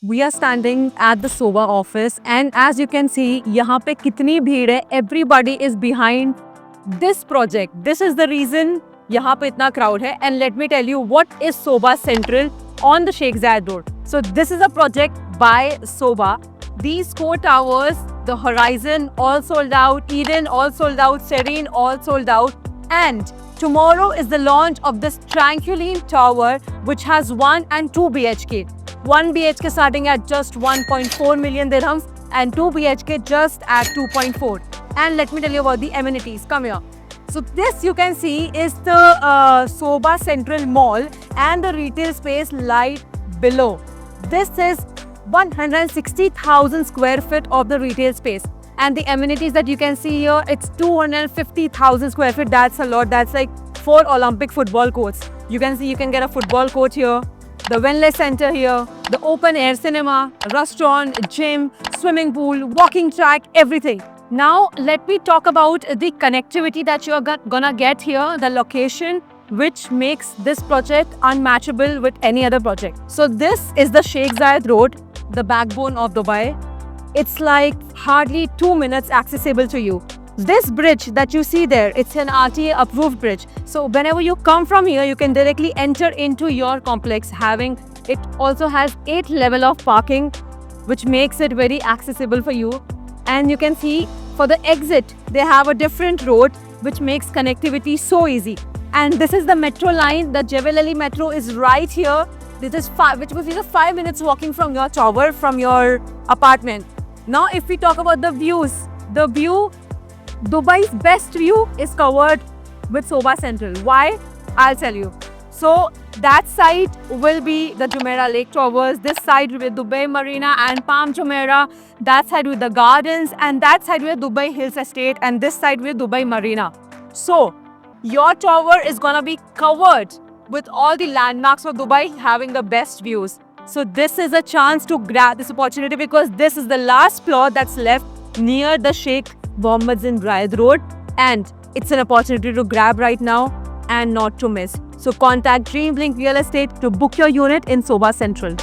We are standing at the Sobha office and as you can see, यहाँ पे कितनी भीड़ है. Everybody is behind this project. This is the reason यहाँ पे इतना crowd है. And let me tell you what is Sobha Central on the Sheikh Zayed Road. So this is a project by Sobha. These 4 towers, the Horizon all sold out, Eden all sold out, Serene all sold out. And tomorrow is the launch of this Trampoline Tower which has 1 and 2 BHK. 1 BHK starting at just 1.4 million dirhams and 2 BHK just at 2.4. And let me tell you about the amenities. Come here. So this you can see is the Sobha Central Mall and the retail space right below. This is 160,000 square feet of the retail space. And the amenities that you can see here, it's 250,000 square feet. That's a lot. That's like 4 Olympic football courts. You can see you can get a football court here, the wellness center here, the open air cinema, restaurant, gym, swimming pool, walking track, everything. Now let me talk about the connectivity that you're gonna get here, the location which makes this project unmatchable with any other project. So this is the Sheikh Zayed Road, the backbone of Dubai. It's like hardly 2 minutes accessible to you. This bridge that you see there, it's an RTA approved bridge. So whenever you come from here, you can directly enter into your complex. It also has 8 level of parking, which makes it very accessible for you. And you can see for the exit, they have a different road, which makes connectivity so easy. And this is the metro line. The Jebel Ali metro is right here. This is which was 5 minutes walking from your tower, from your apartment. Now, if we talk about the views, the view, Dubai's best view is covered with Sobha Central. Why? I'll tell you. So that side will be the Jumeirah Lake Towers, this side with Dubai Marina and Palm Jumeirah, that side with the gardens, and that side with Dubai Hills Estate, and this side with Dubai Marina. So your tower is gonna be covered with all the landmarks of Dubai having the best views. So this is a chance to grab this opportunity because this is the last plot that's left near the Sheikh Mohammed bin Zayed Road, and it's an opportunity to grab right now and not to miss. So contact DreamLink Real Estate to book your unit in Sobha Central.